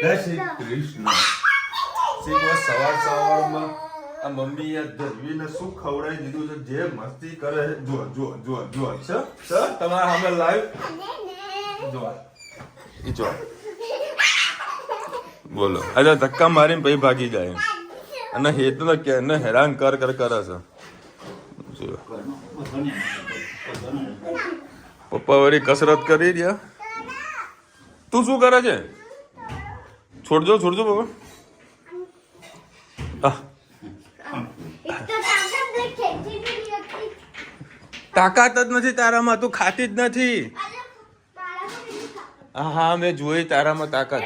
જય શ્રી કૃષ્ણ. સવારમાં આ મમ્મીએ ધરવીને શું ખવડાવી દીધું છે, જે મસ્તી કરે છે. જો જો જો જો સર તમારા સામે લાઈવ જો બોલો. અચ્છા ધક્કા મારીને પછી ભાગી જાય અને હેતુ કે હેરાન કરે છે. પપ્પા વળી કસરત કરી રહ્યા. તું શું કરે છે? છોડજો પપ્પા. તાકાત જ નથી તારામાં, તું ખાતી જ નથી. હા મેં જોઈ તારામાં તાકાત.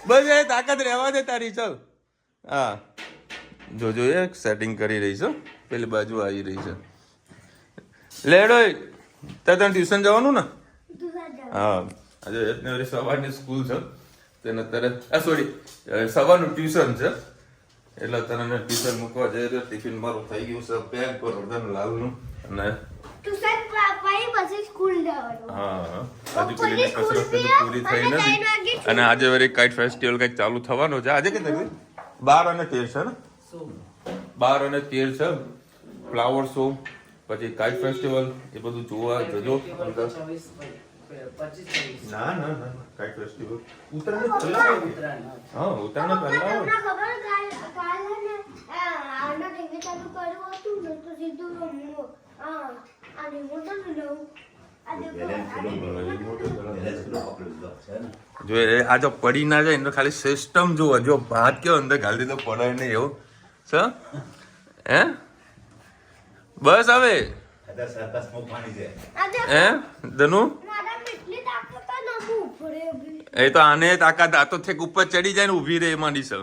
બસ એ તાકાત રહેવા દે તારી. ચાલ હા જોજો એ સેટિંગ કરી રહી છે, પેલી બાજુ આવી રહી છે. લેડો તને ટ્યુશન જવાનું ને? હા આજે સવારની સ્કૂલ છે તેને તરત સોરી સવારનું ટ્યુશન છે એટલે તને મેં ટ્યુશન મૂકવા જઈ રહ્યો. ટિફિન મારું થઈ ગયું છે પેક પર લાલનું અને પૂરી થઈ નથી. અને આજે વળી કાઇટ ફેસ્ટિવલ કઈક ચાલુ થવાનો છે. આજે કેટલી 12 અને 13 છે ને? 12 અને 13 છે ફ્લાવર શો, પછી કાઇટ ફેસ્ટિવલ, એ બધું જોવા જજો. ના કાઇટ ફેસ્ટિવલ ઉત્તરાયણ પહેલા. હા ઉત્તરાયણ પહેલા જો આ જો પડી ના જાય ખાલી સિસ્ટમ જોવા. જો ભાત કેવો અંદર ઘાલી દીધો પડાય નહીં એવું છે. હે બસ હવે હે ધનુ એ તો આને તાકાત આ તો થેક ઉપર ચડી જાય ને ઊભી રહે એમાં ડીસલ.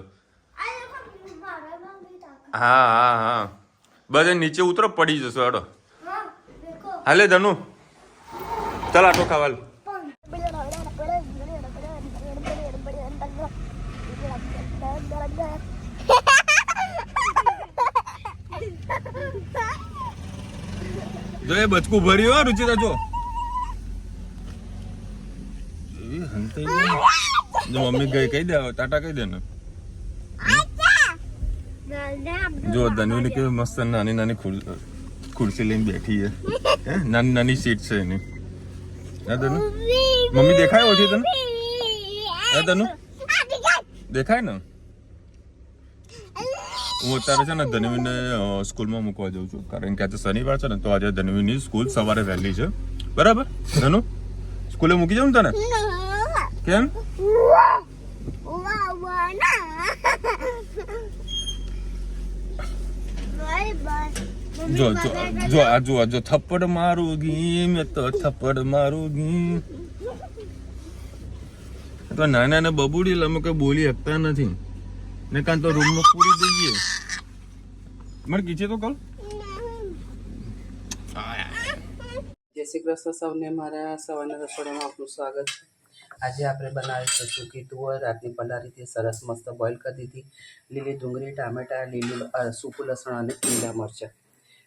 હા બસ નીચે ઉતરો પડી જશો. હાડો હાલે ધનુ ચાલ આટો ખાવાલ. જો એ બચકું ભર્યું રુચિતા જો મમ્મી ગઈ કહી દે ટાટા કહી દે ને. જો ધનુ ને કેવી મસ્ત નાની ખુરશી લઈને બેઠી છે. નાની સીટ છે એની. ધનુ મમ્મી દેખાય ઓછી તને? ધનુ દેખાય ને? હું અત્યારે છે ને ધનવીને સ્કૂલમાં મૂકવા જાઉં છું કારણ કે આજે શનિવાર છે ને તો આજે ધનવીની સ્કૂલ સવારે વહેલી છે. બરાબર ધનુ સ્કૂલે મૂકી જાઉં તને? કેમ? જો થપ્પડ મારુંગી મેં તો થપ્પડ મારુંગી. તો નાના બબુડી અમે કઈ બોલી શકતા નથી ને કાં તો રૂમમાં પૂરી દઈએ. મને કીધે તો કલ. જય શ્રી કૃષ્ણ સૌને મારા સવારના રસોડામાં આપનું સ્વાગત છે. આજે આપણે બનાવીશું સૂકી તુવર. રાતની પલાળીથી સરસ મસ્ત બોઇલ કરી દીધી. લીલી ડુંગળી, ટામેટાં, સૂકું લસણ અને લીલા મરચાં.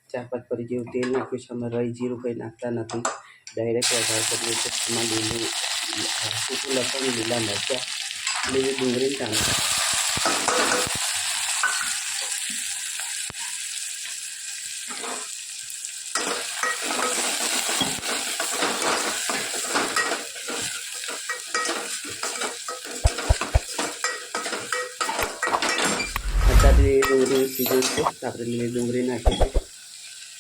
4-5 પરી જેવું તેલ નાખ્યું છે. અમે રાઈ જીરું કંઈ નાખતા નથી, ડાયરેક્ટ વઘાર કરીએ છીએ. એમાં સૂકું લસણ, લીલા મરચાં, લીલી ડુંગળી, ટામેટાં. ડુંગળી સીઝન છે તો આપણે લીલી ડુંગળી નાખીએ છીએ.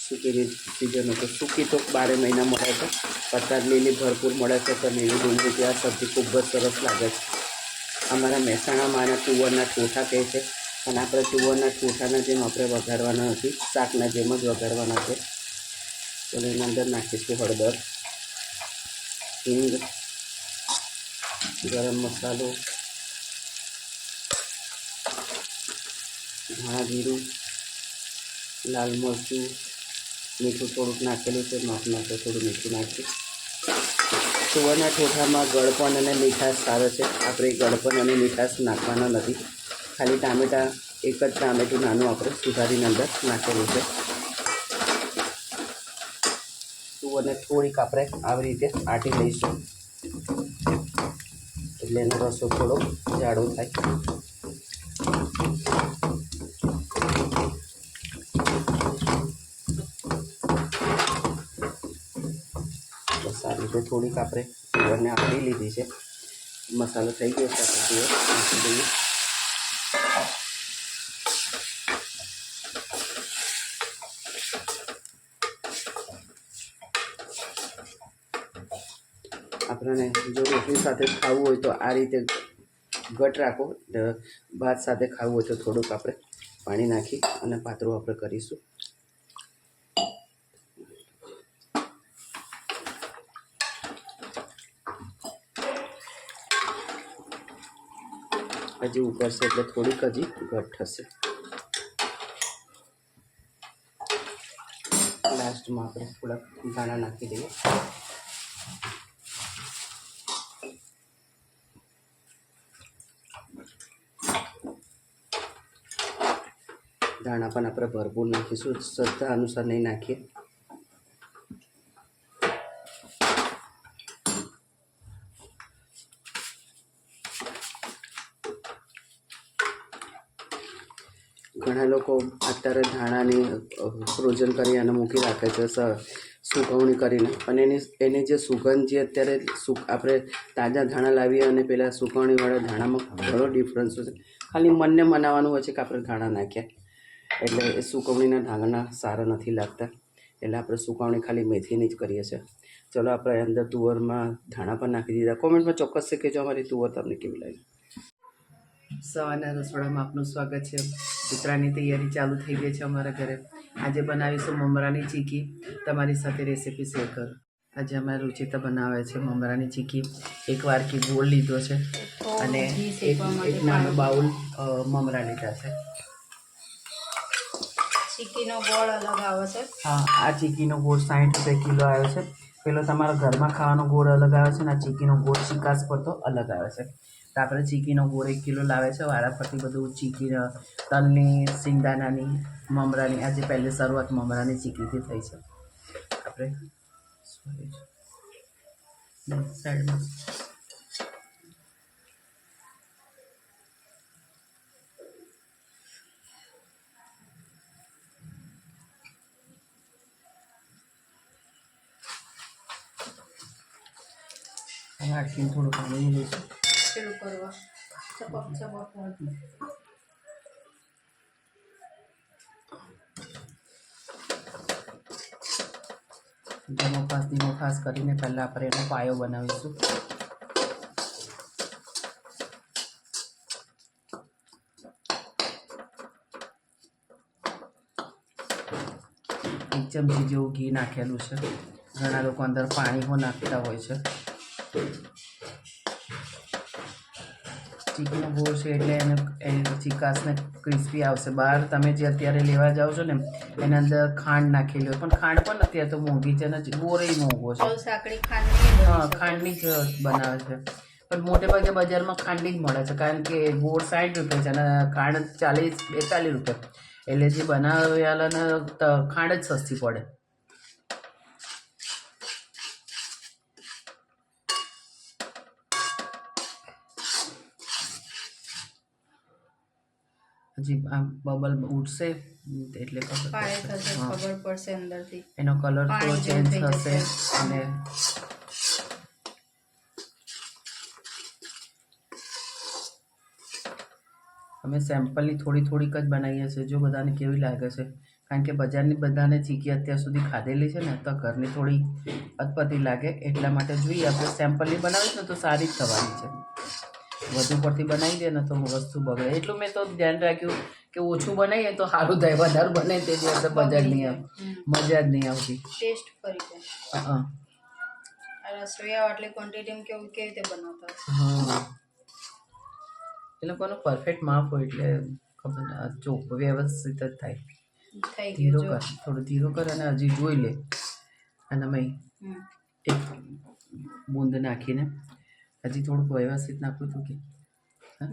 સૂકીની સિઝન તો સૂકી તો 12 મહિના મળે છે, પત્તા લીલી ભરપૂર મળે છે તો લીલી ડુંગળી ત્યાં સબ્જી ખૂબ જ સરસ લાગે છે. અમારા મહેસાણામાં આના તુવરના ઠોઠા કહે છે, પણ આપણે તુવરના ઠોઠાના જેમ આપણે વઘારવાના નથી, શાકના જેમ જ વઘારવાના છે. તો એની અંદર નાખીશું હળદર, હિંગ, ગરમ મસાલો, ધાણા જીરું, લાલ મરચું, મીઠું થોડુંક નાખેલું છે, માપ નાખે થોડું મીઠું નાખીએ. તુવરના ઠોઠામાં ગળપણ અને મીઠાશ સારો છે. આપણે ગળપણ અને મીઠાશ નાખવાના નથી, ખાલી ટામેટાં એક જ ટામેટું નાનું આપણે સુધારીને અંદર નાખેલું છે. અને થોડીક આપણે આવી રીતે આટી લઈશું એટલે એનો રસો થોડો જાડો થાય. બસ આ રીતે થોડીક આપણે સુવરને આટી લીધી છે. મસાલો થઈ ગયો છે, આપણે સુવર નાખી દઈએ. આપણને જો રોટલી સાથે ખાવું હોય તો આ રીતે ઘટ રાખો, ભાત સાથે ખાવું હોય તો થોડુંક આપણે પાણી નાખી અને પાતળું આપણે કરીશું. હજી ઉકળશે એટલે થોડીક હજી ઘટ થશે. લાસ્ટમાં આપણે થોડાક દાણા નાખી દઈએ. દાણા પણ આપણે ભરપૂર નાખીશું, શ્રદ્ધા અનુસાર નહીં નાખીએ. ઘણા લોકો અત્યારે ધાણાની ફ્રોઝન કરી અને મૂકી રાખે છે સુકવણી કરીને, પણ એની જે સુગંધ જે અત્યારે આપણે તાજા ધાણા લાવીએ અને પેલા સુકવણીવાળા ધાણામાં ઘણો ડિફરન્સ છે. ખાલી મનને મનાવવાનું હોય છે કે આપણે ધાણા નાખ્યા, એટલે એ સુકવણીના ધાણા સારા નથી લાગતા. એટલે આપણે સુકવણી ખાલી મેથીની જ કરીએ છીએ. ચલો આપણે અંદર તુવરમાં ધાણા પણ નાખી દીધા. કોમેન્ટમાં ચોક્કસ છે કે જો અમારી તુવર તમને કેવી લાગી. સવારના રસોડામાં આપનું સ્વાગત છે. ઉત્તરાયણની તૈયારી ચાલુ થઈ ગઈ છે અમારા ઘરે. આજે બનાવીશું મમરાની ચીકી. તમારી સાથે રેસીપી શેર કરું. આજે અમારે રુચિતા બનાવે છે મમરાની ચીકી. એક વાડકી ગોળ લીધો છે અને એક નાનો બાઉલ મમરા લીધા છે. ચીકીનો ગોળ અલગ આવે છે. હા, આ ચીકીનો ગોળ 60 રૂપિયા કિલો આવ્યો છે. પેલો તમારા ઘરમાં ખાવાનો ગોળ અલગ આવે છે અને આ ચીકીનો ગોળ ચીકાસ પડતો અલગ આવે છે. તો આપણે ચીકીનો ગોળ 1 કિલો લાવે છે. વારાફરતી બધું ચીકી, તલની, સિંગદાણાની, મમરાની. આજે પહેલી શરૂઆત મમરાની ચીકીથી થઈ છે. આપણે સાઈડમાં વાટકીને થોડું પાણી લઈશું. પેલું કરવા ચપક ચપક ધીમો ખાસ કરીને પહેલાં આપણે એનો પાયો બનાવીશું. એક ચમચી જેવું ઘી નાખેલું છે. ઘણા લોકો અંદર પાણી પણ નાખતા હોય છે. ચીકીનો ગોળ છે એટલે એની ચીકાસને ક્રિસ્પી આવશે. બહાર તમે જે અત્યારે લેવા જાઓ છો ને એના અંદર ખાંડ નાખેલી હોય, પણ ખાંડ પણ અત્યારે તો મોંઘી છે ને ગોળ મોંઘો છે. સાંકડી ખાંડની. હા, ખાંડની જ બનાવે છે, પણ મોટે ભાગે બજારમાં ખાંડની જ મળે છે, કારણ કે ગોળ 60 રૂપિયા છે અને ખાંડ 40-42 રૂપિયા. એટલે જે બનાવેલાને ખાંડ જ સસ્તી પડે. હજી આમ બબલ ઉઠશે એટલે પાયે થશે, ખબર પડશે અંદરથી. એનો કલર થોડો ચેન્જ થશે અને અમે સેમ્પલની થોડીક જ બનાવીએ છીએ. જો બધાને કેવી લાગે છે, કારણ કે બજારની બધાને ચીકી અત્યાર સુધી ખાધેલી છે ને તો ઘરની થોડી અતપતી લાગે, એટલા માટે જોઈએ આપણે સેમ્પલની બનાવીશું ને તો સારી જ થવાની છે. વધુ પડતી બનાવી દે ને તો વસ્તુ બગડે. એટલું મેં તો ધ્યાન રાખ્યું કે ઓછું બનાવીએ તો સારું થાય. વધારે બને તે દિવસે મજા જ નહીં આવતી. ટેસ્ટ ફરી જાય. હા, રસોઈયા આટલી ક્વોન્ટિટીમાં કેવી રીતે બનાવતા હશે? હા, એ લોકોનું પરફેક્ટ માપ હોય એટલે ખબર ચોખ્ખું વ્યવસ્થિત જ થાય. ધીરો કર, થોડું ધીરો કર અને હજી જોઈ લે. અને મેં એક બૂંદ નાખીને હજી થોડુંક વ્યવસ્થિત નાખવું હતું કે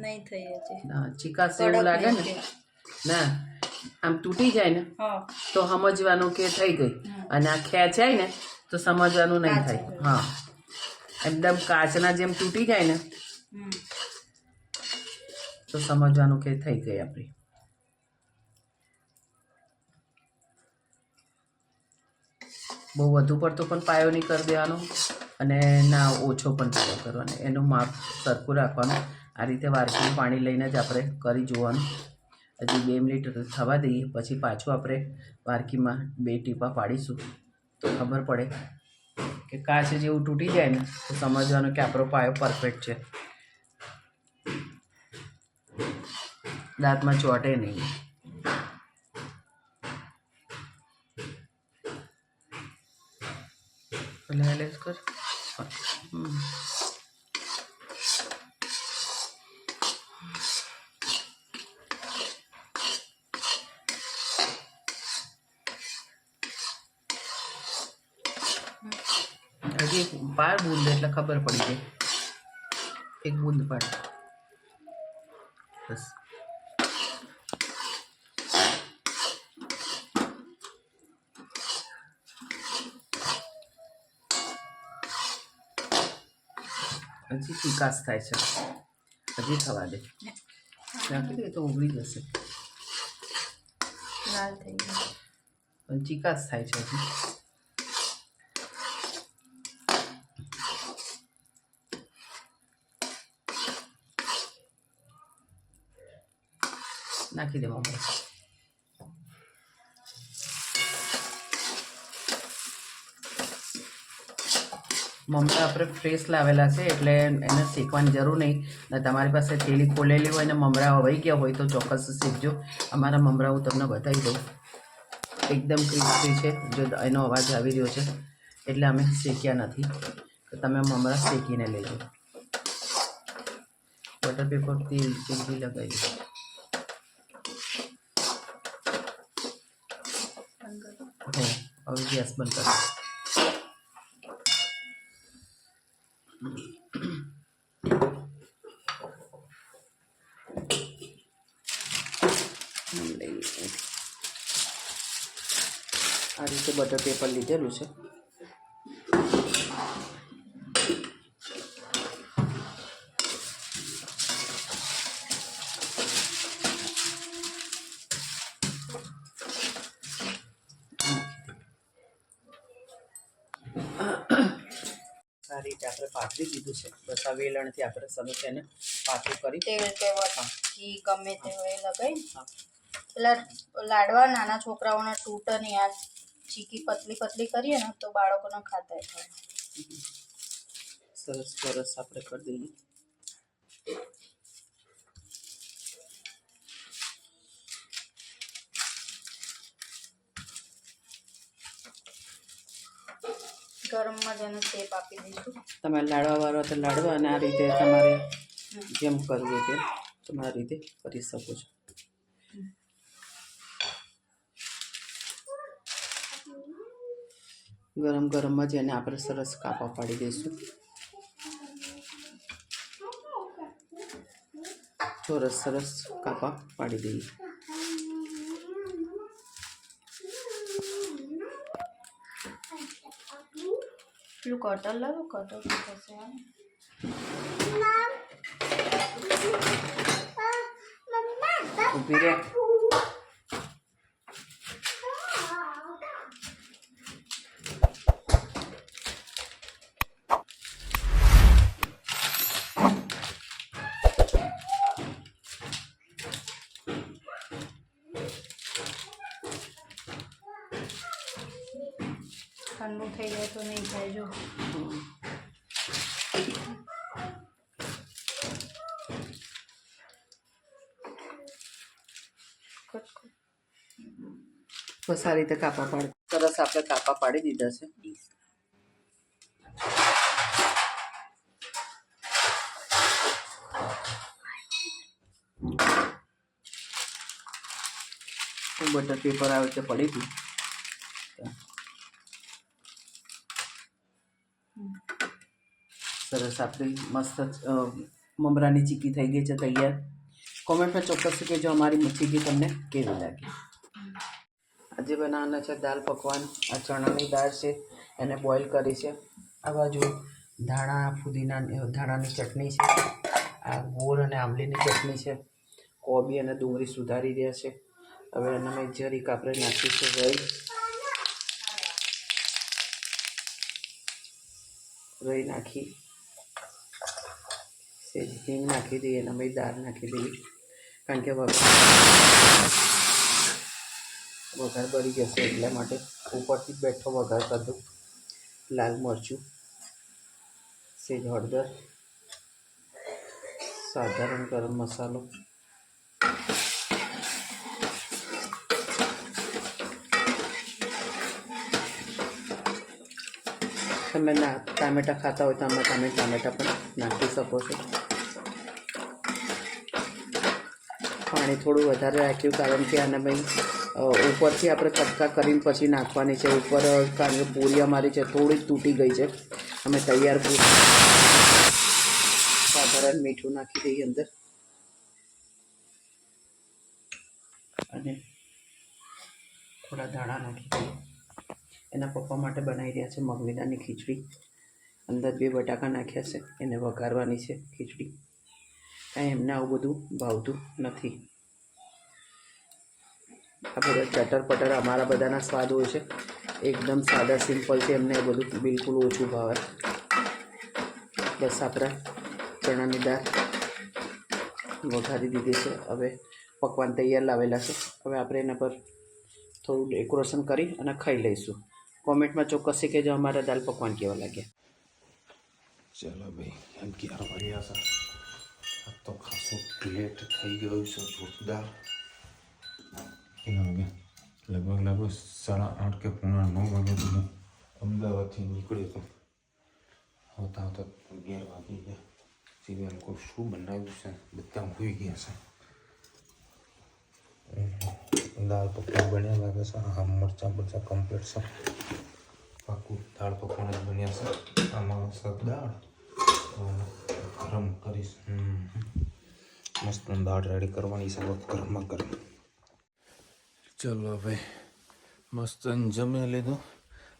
નહીં થઈ હજી. ના, ચીકાશ એવું લાગે ને, ના આમ તૂટી જાય ને તો સમજવાનું કે થઈ ગઈ, અને આ ખેંચાય ને તો સમજવાનું નહીં કાચા થાય. હા, એકદમ કાચના જેમ તૂટી જાય ને હમ. તો સમજવાનું કે થઈ ગઈ આપણી. બહુ વધુ પડતો પણ પાયો નહીં કરી દેવાનો અને ના ઓછો પણ પાયો કરવાનો. એનું માપ સરખું રાખવાનું. આ રીતે વાડકીનું પાણી લઈને જ આપણે કરી જોવાનું. હજી 2 મિનિટ થવા દઈએ, પછી પાછું આપણે વાડકીમાં 2 ટીપા પાડીશું તો ખબર પડે કે કાચ જેવું તૂટી જાય ને તો સમજવાનું કે આપણો પાયો પરફેક્ટ છે. દાંતમાં ચોંટે નહીં. લે કર. હજી બાર બૂંદ એટલે ખબર પડી ગઈ. એક બૂંદ પાડ બસ. હજી ચિકાસ થાય છે, હજી થવા દે. નાખી દે તો ઉગળી જશે. લાલ થઈ ગયું. પણ ચિકાસ થાય છે હજી. નાખી દે મમ્મી. મમરા આપણે ફ્રેશ લાવેલા છે એટલે એને શેકવાની જરૂર નહીં. ને તમારી પાસે થેલી ખોલેલી હોય ને મમરા વહી ગયા હોય તો ચોક્કસ શેકજો. અમારા મમરા હું તમને બતાવી દઉં. એકદમ ક્રિસ્પી છે. જો એનો અવાજ આવી રહ્યો છે એટલે અમે શેક્યા નથી. તો તમે મમરા શેકીને લેજો. બટર પેપર તેલ બી લગાવી દો. હવે ગેસ બંધ કરો. આ રીતે બટર પેપર લીધેલું છે. આ રીતે આપણે પાથરી દીધું છે. બસ આ વેલણથી આપણે સરસ એને પાછું કરી. તેલ કે ઘી ગમે તે હોય એ લગાવી. પેલા લાડવા નાના છોકરાઓના તૂટે નહીં. આ ચીકી પતલી પતલી કરીએ ને તો બાળકોને ખાતા થાય. સરસ સરસ આપણે કરી દઈએ. ગરમમાં જ એને શેપ આપી દઈશું. તમે લાડવા વાળો તો લાડવા, અને આ રીતે તમારે જેમ કરવું હોય તેમ તમારી રીતે કરી શકો છો. ગરમ ગરમમાં જ એને આપણે સરસ કાપા પાડી દઈશું. ચોરસ સરસ કાપા પાડી દઈએ. પેલું કટર લાવો. કટર થશે ઊભી રહે. ઠંડુ થઈ જાય તો નહીં થાય. જો બસ આ રીતે કાપા પાડી. સરસ આપણે કાપા પાડી દીધા છે. બટર પેપર આવે તે પડી ગયું. સરસ આપણી મસ્ત મમરાની ચીકી થઈ ગઈ છે તૈયાર. કોમેન્ટમાં ચોક્કસ કહેજો અમારી ચીકી તમને કેવી લાગી. આજે બનાવવાના છે દાલ પકવાન. આ ચણાની દાળ છે એને બોઇલ કરી છે. આ બાજુ ધાણાની ચટણી છે. આ ગોળ અને આંબલીની ચટણી છે. કોબી અને ડુંગળી સુધારી રહ્યા છે. હવે એનામાં જરીક આપણે નાખીશું રહી નાખી સેજ હિંગ નાખી દઈએ. એનામાં દાળ નાખી દઈએ કારણ કે વઘાર બળી જશે એટલા માટે ઉપરથી બેઠો વઘાર કરી દઉં. લાલ મરચું, સેજ હળદર, સાધારણ ગરમ મસાલો, તમે ટામેટાં ખાતા હોય તો તમે ટામેટાં પણ નાખી શકો છો. પાણી થોડું વધારે રાખ્યું કારણ કે આને ભાઈ ઉપરથી આપણે કટકા કરીને પછી નાખવાની છે ઉપર, કારણ કે પૂરી અમારી છે થોડી જ તૂટી ગઈ છે. અમે તૈયાર પૂરી સાધારણ મીઠું નાખી દઈએ અંદર અને થોડા ધાણા નાખી દઈએ. એના પપ્પા માટે બનાવી રહ્યા છે મગની દાળની ખીચડી. અંદર 2 બટાકા નાખ્યા છે, એને વઘારવાની છે ખીચડી. કાંઈ એમને આવું બધું ભાવતું નથી. આ બધા ચટર પટર અમારા બધાના સ્વાદ હોય છે. એકદમ સાદા સિમ્પલ છે, એમને એ બધું બિલકુલ ઓછું ભાવે. બસ આપણા ચણાની દાળ વઘારી દીધી છે. હવે પકવાન તૈયાર લાવેલા છે. હવે આપણે એના પર થોડું ડેકોરેશન કરી અને ખાઈ લઈશું. કોમેન્ટમાં ચોક્કસ કહેજો અમારા દાલ પકવાન કેવા લાગ્યા. ચલો ભાઈ 11 વાગ્યા છે. આ તો ખાસું લેટ થઈ ગયું છે જોરદાર. લગભગ 8:30 કે 9:30 વાગે તો હું અમદાવાદથી નીકળ્યો હતો. આવતા 11 વાગી ગયા. સિવાય લોકો શું બનાવ્યું છે બધા ભૂલી ગયા છે. દાળ પકવાન બન્યા લાગે છે. આ મરચાં કમ્પ્લીટ છે. પાકું દાળ પકવાન જ બન્યા છે. આમાં સબ દાળ ગરમ કરીશ. મસ્ત દાળ રેડી કરવાની છે ગરમમાં ગરમ. ચલો ભાઈ મસ્ત જમી લીધું.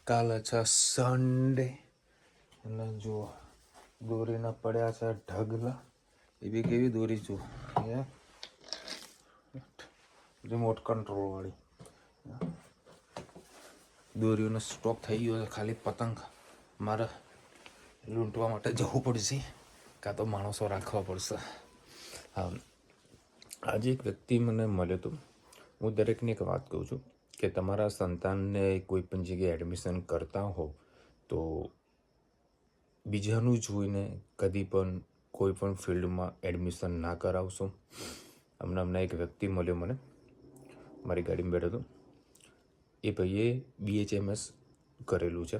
કાલે છે સન્ડે એટલે જો દોરીના પડ્યા છે ઢગલા. એ બી કેવી દોરી જો રિમોટ કંટ્રોલ વાળી દોરીઓનો સ્ટોક થઈ ગયો છે. ખાલી પતંગ મારે લૂંટવા માટે જવું પડશે, કાં તો માણસો રાખવા પડશે. હા, આજે એક વ્યક્તિ મને મળ્યો હતો. હું દરેકને એક વાત કહું છું કે તમારા સંતાનને કોઈ પણ જગ્યાએ એડમિશન કરતા હો તો બીજાનું જોઈને કદી પણ કોઈ પણ ફિલ્ડમાં એડમિશન ના કરાવશો. હમણાં એક વ્યક્તિ મળ્યો મને, મારી ગાડીમાં બેઠો હતો. એ ભાઈએ BHMS કરેલું છે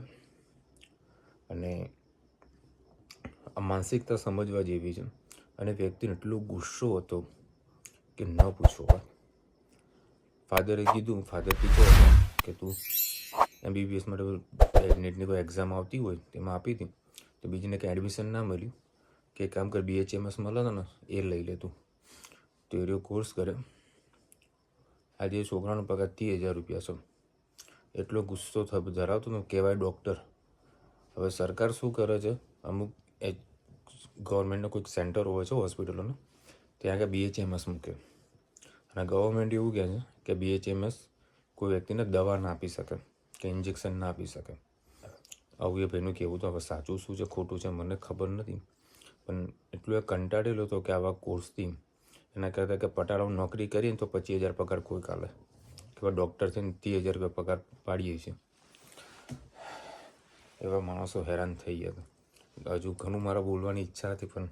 અને આ માનસિકતા સમજવા જેવી છે. અને વ્યક્તિને એટલો ગુસ્સો હતો કે ન પૂછો વાત. ફાધરે કીધું, ફાધર ટીચર કે તું MBBS માટે નેટની કોઈ એક્ઝામ આવતી હોય તેમાં આપી હતી તો બીજીને કંઈ એડમિશન ના મળ્યું કે કામ કર BHMS મળે ને એ લઈ લે તું. તો એ કોર્સ કરે. આજે છોકરાનો પગાર 30,000 રૂપિયા છે. એટલો ગુસ્સો ધરાવતો ને કહેવાય ડૉક્ટર. હવે સરકાર શું કરે છે, અમુક ગવર્મેન્ટનો કોઈક સેન્ટર હોય છે હોસ્પિટલોનો, ત્યાં આગળ BHMS મૂકે અને ગવર્મેન્ટ એવું કહે છે કે BHMS કોઈ વ્યક્તિને દવા ના આપી શકે કે ઇન્જેક્શન ના આપી શકે. આવું એ ભાઈનું કહેવું. તો હવે સાચું શું છે ખોટું છે મને ખબર નથી, પણ એટલું એ કંટાળેલો હતો કે આવા કોર્સથી એના કરતાં કે પટાળામાં નોકરી કરીને તો 25,000 પગાર કોઈ કાલે કે ડૉક્ટર થઈને 30,000 રૂપિયા પગાર પાડીએ છીએ. એવા માણસો હેરાન થઈ ગયા. હજુ ઘણું મારા બોલવાની ઈચ્છા હતી પણ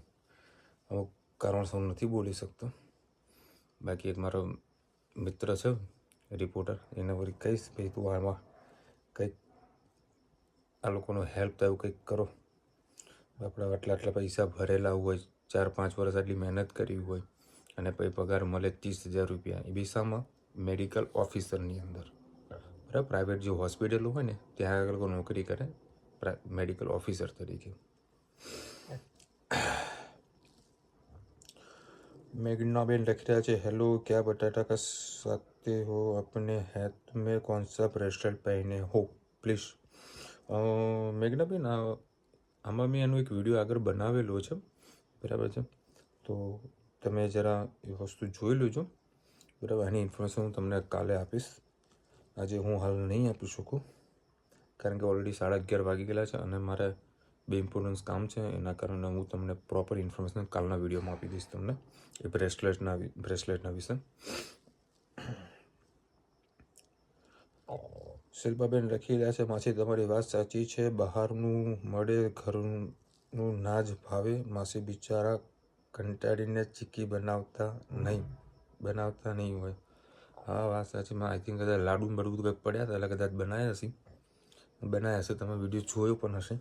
અમુક કારણસર નથી બોલી શકતો. બાકી એક મારો મિત્ર છે રિપોર્ટર, એને વળી કહીશ ભાઈ તું આમાં કંઈક આ લોકોનો હેલ્પ થાય એવું કંઈક કરો. આપણે આટલા પૈસા ભરેલા હોય, 4-5 વર્ષ આટલી મહેનત કરી હોય અને પછી પગાર મળે 30,000 રૂપિયા. એ બી શામાં? મેડિકલ ઓફિસરની અંદર. બરાબર, પ્રાઇવેટ જે હોસ્પિટલો હોય ને ત્યાં આગળ લોકો નોકરી કરે मेडिकल ऑफिसर तरीके. मेघना बेन लिख रहा है, हेलो क्या बटाटा का सकते हो, अपने हाथ में कौन सा ब्रेसलेट पहने हो प्लीज़. મેઘનાબેન આમાં મેં એનો એક વિડીયો આગળ બનાવેલો છે, બરાબર છે, તો તમે જરા એ વસ્તુ જોઈ લેજો, બરાબર. આની ઇન્ફોર્મેશન હું તમને કાલે આપીશ, આજે હું હાલ નહીં આપી શકું કારણ કે ઓલરેડી 11:30 વાગી ગયેલા છે અને મારે 2 ઇમ્પોર્ટન્સ કામ છે, એના કારણે હું તમને પ્રોપર ઇન્ફોર્મેશન કાલના વિડીયોમાં આપી દઈશ તમને એ બ્રેસલેટના વિશે. શિલ્પાબેન લખી રહ્યા છે, માસી તમારી વાત સાચી છે, બહારનું મળે ઘરનું ના જ ભાવે. માસી બિચારા કંટાળીને ચીકી બનાવતા નહીં હોય. હા વાત સાચી. આઈ થિંક કદાચ લાડુ બડું કંઈક પડ્યા હતા એટલે કદાચ બનાવ્યા હશે, તમે વિડીયો જોયો પણ હશે.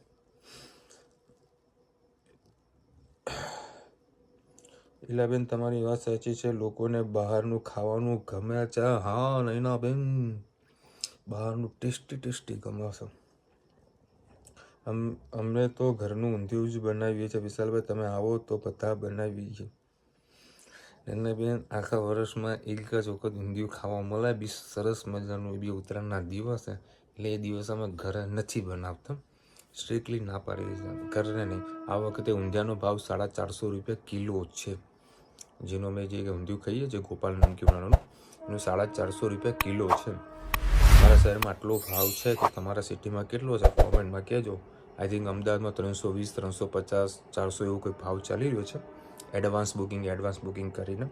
ઈલાબેન તમારી વાત સાચી છે, લોકોને બહારનું ખાવાનું ગમે છે. હા નૈનાબેન, બહારનું ટેસ્ટી ગમે છે. અમને તો ઘરનું ઊંધિયું જ બનાવીએ છીએ. વિશાલભાઈ તમે આવો તો બધા બનાવીએ. નૈનાબેન આખા વર્ષમાં એક જ વખત ઊંધિયું ખાવા મળે, બી સરસ મજાનું, એ બી ઉત્તરાયણના દિવસે, એટલે એ દિવસે અમે ઘરે નથી બનાવતા, સ્ટ્રિક્ટલી ના પાડી છે, ઘરે નહીં. આ વખતે ઊંધિયાનો ભાવ 450 રૂપિયા કિલો છે, જેનો અમે જે ઊંધિયું ખાઈએ છીએ ગોપાલ નમકીવાળાનું, એનું 450 રૂપિયા કિલો છે. મારા શહેરમાં આટલો ભાવ છે કે તમારા સિટીમાં કેટલો છે કોમેન્ટમાં કહેજો. આઈ થિંક અમદાવાદમાં 320, 350, 400 એવું કંઈક ભાવ ચાલી રહ્યો છે એડવાન્સ બુકિંગ કરીને.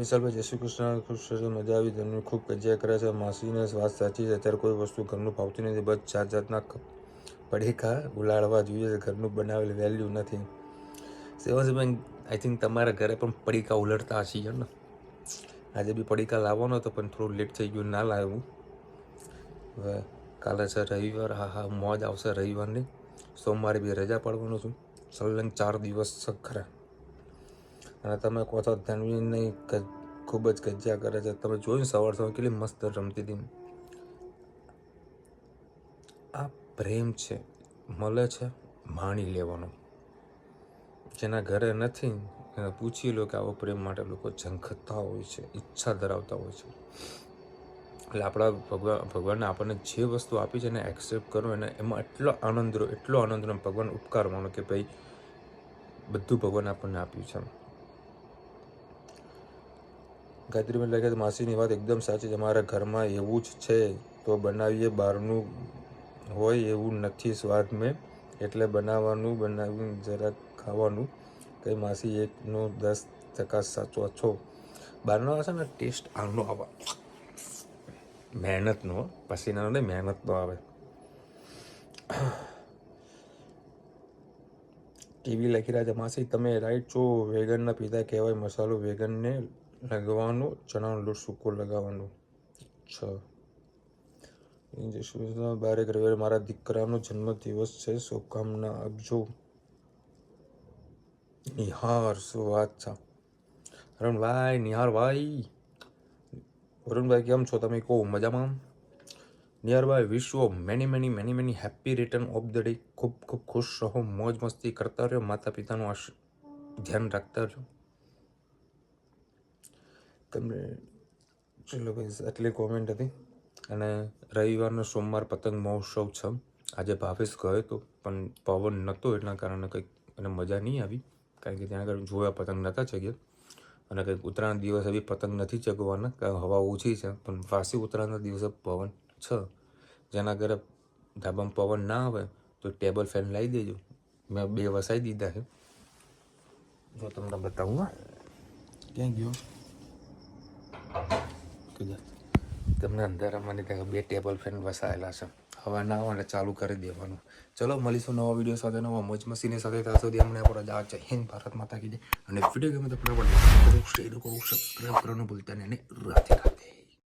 વિશાલભાઈ જય શ્રી કૃષ્ણ, ખૂબ સરસ મજા આવી, તમને ખૂબ કજિયા કરે છે. માસીને વાત સાચી છે, અત્યારે કોઈ વસ્તુ ઘરનું ભાવતી નથી, બસ જાતના પડીકા ઉલાળવા જોઈએ છે, ઘરનું બનાવેલ વેલ્યુ નથી. સેવાસીબેન આઈ થિંક તમારા ઘરે પણ પડીકા ઉલટતા હશે ને? આજે બી પડીકા લાવવાનો હતો પણ થોડું લેટ થઈ ગયું, ના લાવ્યું. હવે કાલે છે રવિવાર, હા મોજ આવશે રવિવારની. સોમવારે બી રજા પાડવાનો છું, સલંગ 4 દિવસ છે ખરા. અને તમે કહો છો ધનવી નહીં, ખૂબ જ કજિયા કરે છે. તમે જોયું સવાર કેટલી મસ્ત રમતી હતી. આ પ્રેમ છે, મળે છે, માણી લેવાનો. જેના ઘરે નથી એને પૂછી લો કે આવો પ્રેમ માટે લોકો ઝંખતા હોય છે, ઈચ્છા ધરાવતા હોય છે. એટલે આપણા ભગવાનને આપણને જે વસ્તુ આપી છે એને એક્સેપ્ટ કરો, અને એમાં એટલો આનંદ રહો, ભગવાન ઉપકાર માનો કે ભાઈ બધું ભગવાન આપણને આપ્યું છે. ગાયત્રીબેન લાગે છે માસીની વાત એકદમ સાચી છે, અમારા ઘરમાં એવું જ છે તો બનાવીએ, બહારનું હોય એવું નથી સ્વાદ મેં, એટલે બનાવીને જરાક ખાવાનું. કંઈ માસી 1-10% સાચો છો. બહારનો આવે છે ને ટેસ્ટ આનો આવે, મહેનતનો, પસીનાનો નહીં, મહેનતનો આવે. ટીવી લખી રહ્યા છે માસી તમે રાઈટ છો, વેગનના પિતા કહેવાય, મસાલો વેગનને લગાવવાનો, ચણાનો લોટ સૂકો લગાવવાનો. અચ્છા. બારે રવિવારે મારા દીકરાનો જન્મદિવસ છે, શુભકામના આપજો. નિહાર, શું વાત છે અરુણભાઈ, નિહારભાઈ. વરુણભાઈ કેમ છો તમે, કહો મજામાં? નિહારભાઈ wish you many happy return of the day. ખૂબ ખુશ રહો, મોજ મસ્તી કરતા રહો, માતા પિતાનું ધ્યાન રાખતા રહો. તમને ચલો ભાઈ આટલી કોમેન્ટ હતી. અને રવિવારનો સોમવાર પતંગ મહોત્સવ છે. આજે ભાવેશ ગયો હતો પણ પવન નહોતો એટલા કારણે કંઈક એને મજા નહીં આવી, કારણ કે ત્યાં આગળ જોયા પતંગ નહોતા ચગ્યા. અને કંઈક ઉત્તરાયણ દિવસે બી પતંગ નથી ચગવાના, કારણ હવા ઓછી છે, પણ વાસી ઉત્તરાયણના દિવસે પવન છે. જેના ઘરે ધાબામાં પવન ના આવે તો ટેબલ ફેન લાવી દેજો, મેં 2 વસાવી દીધા છે. જો તમને બતાવું, હા ક્યાં ગયો તમને અંધારામાં ત્યાં 2 ટેબલ ફેન વસાયેલા છે, હવા ના આવે એટલે ચાલુ કરી દેવાનું. ચલો મળીશું નવા વિડીયો સાથે, નવા મોજ મસ્તીની સાથે. ત્યાં સુધી અમને આપણે જય હિન્દ, ભારત માતા કી જય. અને વિડીયો ગમે તો સબસ્ક્રાઈબ કરવાનું ભૂલતા નહીં. રાધે રાધે.